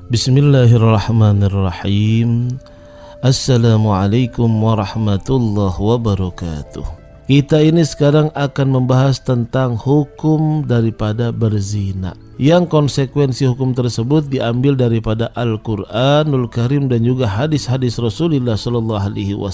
Bismillahirrahmanirrahim. Assalamualaikum warahmatullahi wabarakatuh. Kita ini sekarang akan membahas tentang hukum daripada berzina, yang konsekuensi hukum tersebut diambil daripada Al-Quranul Karim dan juga hadis-hadis Rasulullah SAW.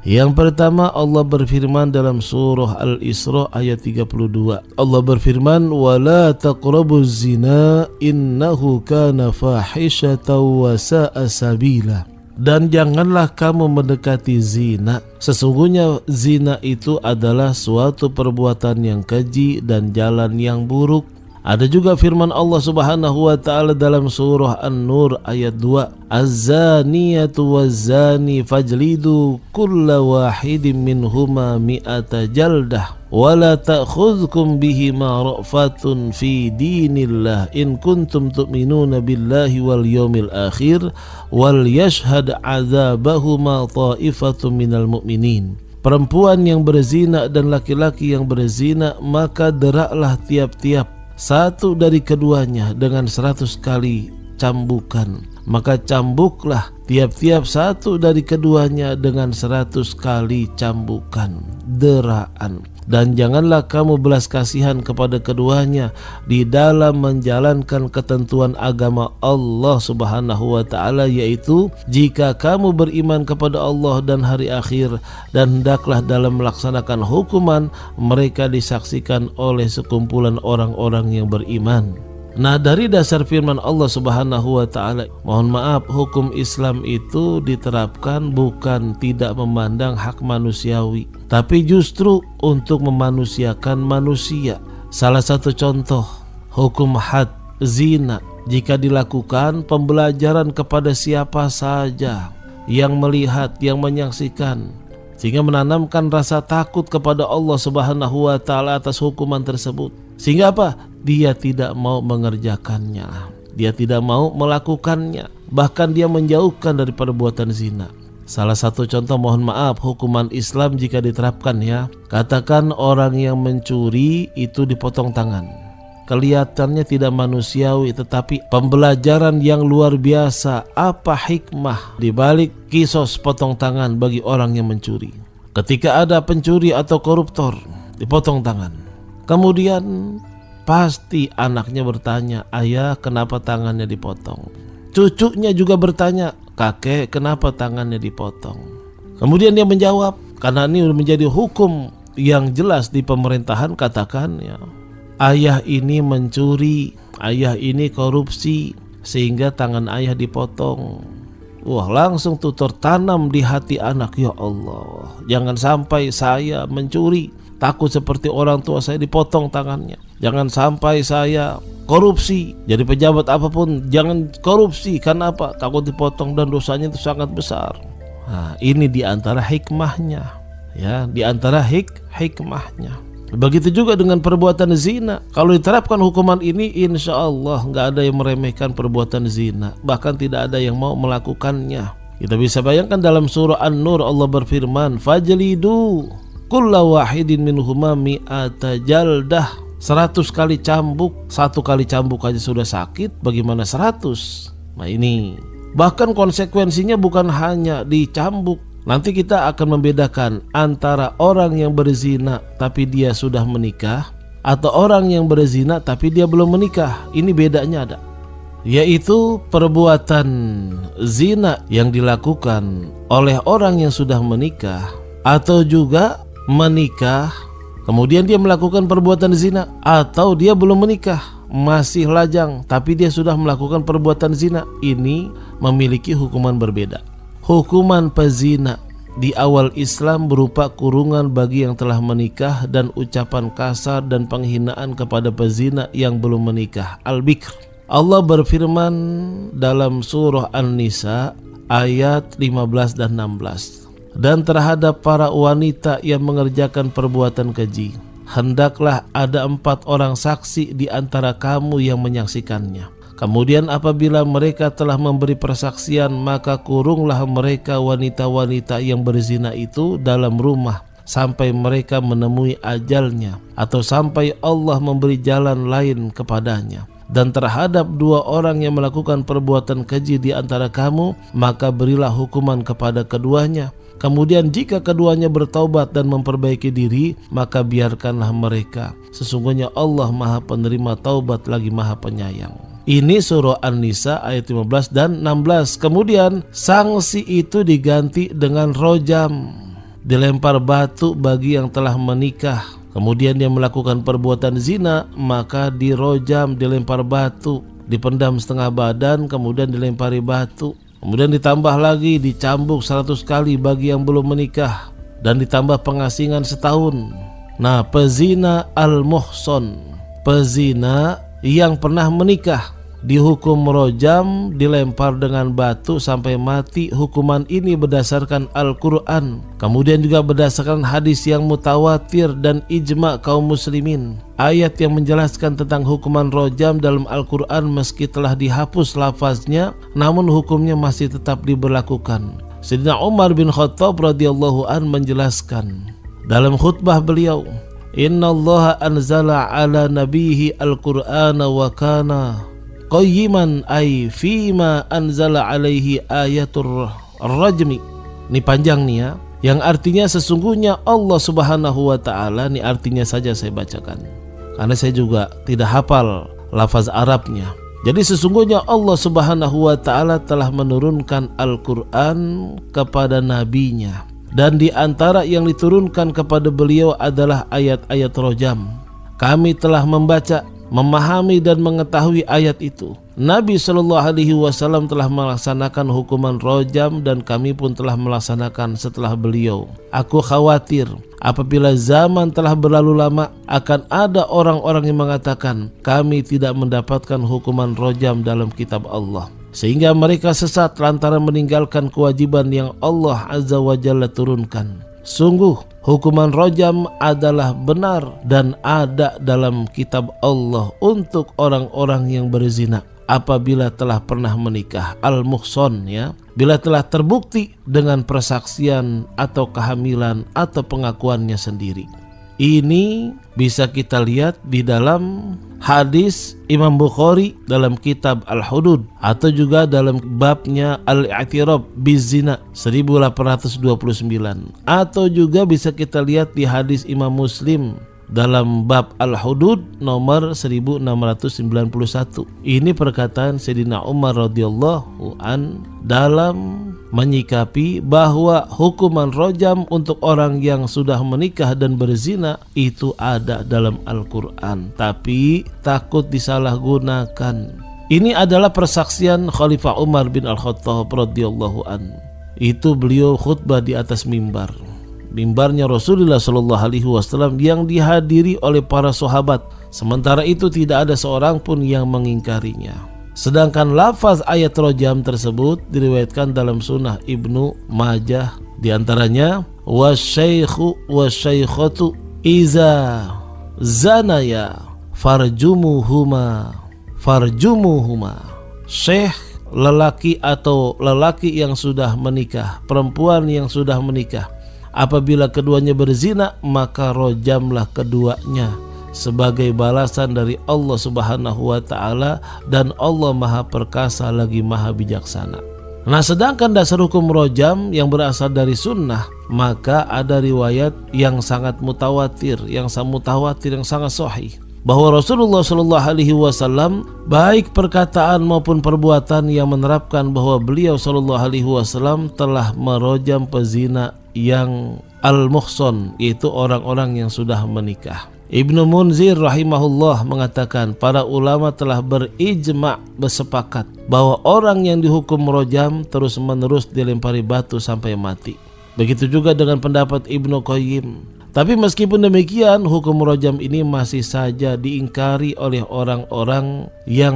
Yang pertama, Allah berfirman dalam surah Al-Isra ayat 32. Allah berfirman, "Wala taqrabuz zina innahu kana fahishatan wa sa'a sabila." Dan janganlah kamu mendekati zina. Sesungguhnya zina itu adalah suatu perbuatan yang keji dan jalan yang buruk. Ada juga firman Allah Subhanahu wa taala dalam surah An-Nur ayat 2, "Az-zaniyatu waz-zani fajlidu kulla wahidin minhuma mi'ata jaldah wa la ta'khudhukum bihima ra'fatun fi dinillah in kuntum tu'minuna billahi wal yawmil akhir wal yashhad 'adzabahuma ta'ifatun minal mu'minin." Perempuan yang berzina dan laki-laki yang berzina, maka deraklah tiap-tiap satu dari keduanya dengan 100 kali cambukan. Maka cambuklah tiap-tiap satu dari keduanya dengan 100 kali cambukan, deraan. Dan janganlah kamu belas kasihan kepada keduanya di dalam menjalankan ketentuan agama Allah Subhanahu wa ta'ala, yaitu jika kamu beriman kepada Allah dan hari akhir, dan hendaklah dalam melaksanakan hukuman mereka disaksikan oleh sekumpulan orang-orang yang beriman. Nah, dari dasar firman Allah Subhanahu wa ta'ala, mohon maaf, hukum Islam itu diterapkan bukan tidak memandang hak manusiawi, tapi justru untuk memanusiakan manusia. Salah satu contoh, hukum had, zina, jika dilakukan pembelajaran kepada siapa saja yang melihat, yang menyaksikan, sehingga menanamkan rasa takut kepada Allah Subhanahu wa ta'ala atas hukuman tersebut. Sehingga apa? Dia tidak mau mengerjakannya, dia tidak mau melakukannya, bahkan dia menjauhkan dari perbuatan zina. Salah satu contoh, mohon maaf, hukuman Islam jika diterapkan ya, katakan orang yang mencuri itu dipotong tangan. Kelihatannya tidak manusiawi, tetapi pembelajaran yang luar biasa. Apa hikmah dibalik kisos potong tangan bagi orang yang mencuri? Ketika ada pencuri atau koruptor, dipotong tangan. Kemudian pasti anaknya bertanya, "Ayah, kenapa tangannya dipotong?" Cucunya juga bertanya, "Kakek, kenapa tangannya dipotong?" Kemudian dia menjawab, karena ini menjadi hukum yang jelas di pemerintahan, katakan ya, ayah ini mencuri, ayah ini korupsi, sehingga tangan ayah dipotong. Wah, langsung tuh tertanam di hati anak, ya Allah, jangan sampai saya mencuri, takut seperti orang tua saya dipotong tangannya. Jangan sampai saya korupsi, jadi pejabat apapun jangan korupsi. Karena apa? Takut dipotong dan dosanya itu sangat besar. Nah, ini diantara hikmahnya, ya, diantara hikmahnya. Begitu juga dengan perbuatan zina. Kalau diterapkan hukuman ini, insya Allah nggak ada yang meremehkan perbuatan zina, bahkan tidak ada yang mau melakukannya. Kita bisa bayangkan dalam surah An-Nur Allah berfirman, "Fajlidu kulla wahidin minhuma mi'ata jaldah." 100 kali cambuk. 1 kali cambuk aja sudah sakit, bagaimana 100? Nah, ini bahkan konsekuensinya bukan hanya dicambuk. Nanti kita akan membedakan antara orang yang berzina tapi dia sudah menikah, atau orang yang berzina tapi dia belum menikah. Ini bedanya ada, yaitu perbuatan zina yang dilakukan oleh orang yang sudah menikah, atau juga menikah kemudian dia melakukan perbuatan zina, atau dia belum menikah, masih lajang tapi dia sudah melakukan perbuatan zina. Ini memiliki hukuman berbeda. Hukuman pezina di awal Islam berupa kurungan bagi yang telah menikah dan ucapan kasar dan penghinaan kepada pezina yang belum menikah, al-bikr. Allah berfirman dalam surah An-Nisa ayat 15 dan 16, "Dan terhadap para wanita yang mengerjakan perbuatan keji, hendaklah ada 4 orang saksi di antara kamu yang menyaksikannya. Kemudian apabila mereka telah memberi persaksian, maka kurunglah mereka wanita-wanita yang berzina itu dalam rumah sampai mereka menemui ajalnya, atau sampai Allah memberi jalan lain kepadanya. dan terhadap dua orang yang melakukan perbuatan keji di antara kamu, maka berilah hukuman kepada keduanya. Kemudian jika keduanya bertaubat dan memperbaiki diri, maka biarkanlah mereka. Sesungguhnya Allah Maha Penerima taubat lagi Maha Penyayang. Ini surah An-Nisa ayat 15 dan 16. Kemudian sanksi itu diganti dengan rojam, dilempar batu bagi yang telah menikah. Kemudian dia melakukan perbuatan zina, maka dirojam, dilempar batu, dipendam setengah badan, kemudian dilempari batu. Kemudian ditambah lagi dicambuk 100 kali bagi yang belum menikah, dan ditambah pengasingan setahun. Nah, pezina al-muhson, pezina yang pernah menikah, dihukum rojam, dilempar dengan batu sampai mati. Hukuman ini berdasarkan Al-Quran, kemudian juga berdasarkan hadis yang mutawatir dan ijma kaum muslimin. Ayat yang menjelaskan tentang hukuman rojam dalam Al-Quran meski telah dihapus lafaznya, namun hukumnya masih tetap diberlakukan. Sayyidina Umar bin Khattab radhiyallahu an menjelaskan dalam khutbah beliau, "Innallaha anzala ala nabiyhi al-Qur'ana wa kana qayyiman ay fima anzala alaihi ayatur rajmi." Ini panjang nih ya, yang artinya sesungguhnya Allah Subhanahu wa taala. Ini artinya saja saya bacakan karena saya juga tidak hafal lafaz Arabnya. Jadi sesungguhnya Allah Subhanahu wa taala telah menurunkan Al-Qur'an kepada nabinya, dan di antara yang diturunkan kepada beliau adalah ayat-ayat rojam. Kami telah membaca, memahami dan mengetahui ayat itu. Nabi SAW telah melaksanakan hukuman rojam dan kami pun telah melaksanakan setelah beliau. Aku khawatir apabila zaman telah berlalu lama akan ada orang-orang yang mengatakan kami tidak mendapatkan hukuman rojam dalam kitab Allah, sehingga mereka sesat lantaran meninggalkan kewajiban yang Allah Azza wa Jalla turunkan. Sungguh hukuman rojam adalah benar dan ada dalam kitab Allah untuk orang-orang yang berzina apabila telah pernah menikah, al-muhson ya, bila telah terbukti dengan persaksian atau kehamilan atau pengakuannya sendiri. Ini bisa kita lihat di dalam hadis Imam Bukhari dalam kitab Al-Hudud, atau juga dalam babnya Al-I'tiraf Bizina 1829, atau juga bisa kita lihat di hadis Imam Muslim dalam bab Al-Hudud nomor 1691. Ini perkataan Sayyidina Umar radhiyallahu an dalam menyikapi bahwa hukuman rojam untuk orang yang sudah menikah dan berzina itu ada dalam Al-Quran, tapi takut disalahgunakan. Ini adalah persaksian Khalifah Umar bin Al-Khattab radhiyallahu an. Itu beliau khutbah di atas mimbar. Mimbarnya Rasulullah SAW yang dihadiri oleh para sahabat. Sementara itu tidak ada seorang pun yang mengingkarinya. Sedangkan lafaz ayat rojam tersebut diriwayatkan dalam sunnah Ibnu Majah, di antaranya wasyaikhu wasyaikhatu iza zanaya farjumuhuma. Syekh lelaki atau lelaki yang sudah menikah, perempuan yang sudah menikah, apabila keduanya berzina maka rojamlah keduanya sebagai balasan dari Allah Subhanahu wa taala, dan Allah Maha Perkasa lagi Maha Bijaksana. Nah, sedangkan dasar hukum rojam yang berasal dari sunnah, maka ada riwayat yang sangat mutawatir, yang sangat sahih, bahwa Rasulullah SAW baik perkataan maupun perbuatan yang menerapkan bahwa beliau SAW telah merojam pezina yang al-muhson, yaitu orang-orang yang sudah menikah. Ibnu Munzir rahimahullah mengatakan para ulama telah berijma, bersepakat bahwa orang yang dihukum rojam terus menerus dilempari batu sampai mati. Begitu juga dengan pendapat Ibnu Qayyim. Tapi meskipun demikian, hukum rojam ini masih saja diingkari oleh orang-orang yang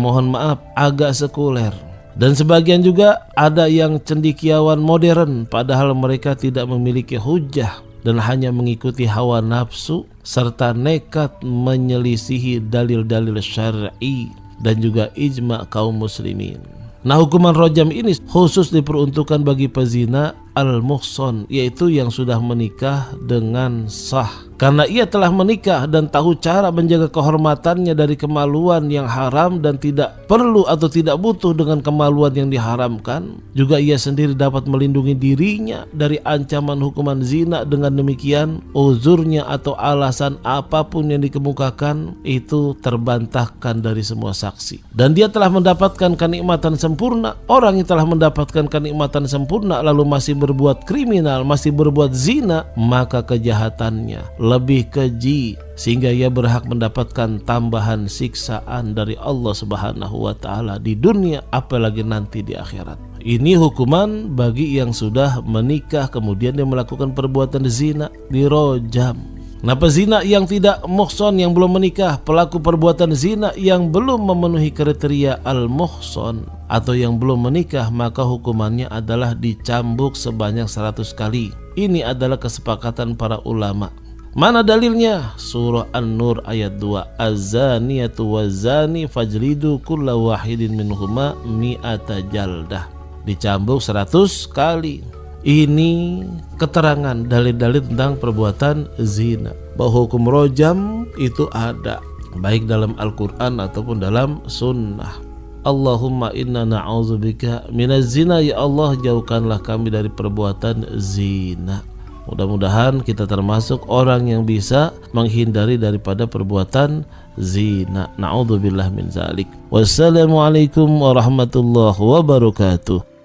mohon maaf agak sekuler. Dan sebagian juga ada yang cendekiawan modern, padahal mereka tidak memiliki hujah dan hanya mengikuti hawa nafsu serta nekat menyelisihi dalil-dalil syar'i dan juga ijma kaum muslimin. Nah, hukuman rojam ini khusus diperuntukkan bagi pezina al-muhsan, yaitu yang sudah menikah dengan sah. Karena ia telah menikah dan tahu cara menjaga kehormatannya dari kemaluan yang haram dan tidak perlu atau tidak butuh dengan kemaluan yang diharamkan. Juga ia sendiri dapat melindungi dirinya dari ancaman hukuman zina. Dengan demikian, uzurnya atau alasan apapun yang dikemukakan itu terbantahkan dari semua saksi. Dan dia telah mendapatkan kenikmatan sempurna. Orang yang telah mendapatkan kenikmatan sempurna lalu masih berbuat kriminal, masih berbuat zina, maka kejahatannya lebih keji sehingga ia berhak mendapatkan tambahan siksaan dari Allah Subhanahu wa taala di dunia, apalagi nanti di akhirat. Ini hukuman bagi yang sudah menikah kemudian dia melakukan perbuatan zina, dirojam. Nah, pezina yang tidak muhson, yang belum menikah, pelaku perbuatan zina yang belum memenuhi kriteria al-muhson atau yang belum menikah, maka hukumannya adalah dicambuk sebanyak 100 kali. Ini adalah kesepakatan para ulama. Mana dalilnya? Surah An-Nur ayat 2. Az-zaniyatu waz-zani fajlidu kulla wahidin minhuma mi'ata jaldah. Dicambuk 100 kali. Ini keterangan dalil-dalil tentang perbuatan zina. Bahwa hukum rojam itu ada, baik dalam Al-Quran ataupun dalam sunnah. Allahumma inna na'udzubika minaz zina, ya Allah jauhkanlah kami dari perbuatan zina. Mudah-mudahan kita termasuk orang yang bisa menghindari daripada perbuatan zina. Na'udzubillah min zalik. Wassalamualaikum warahmatullahi wabarakatuh.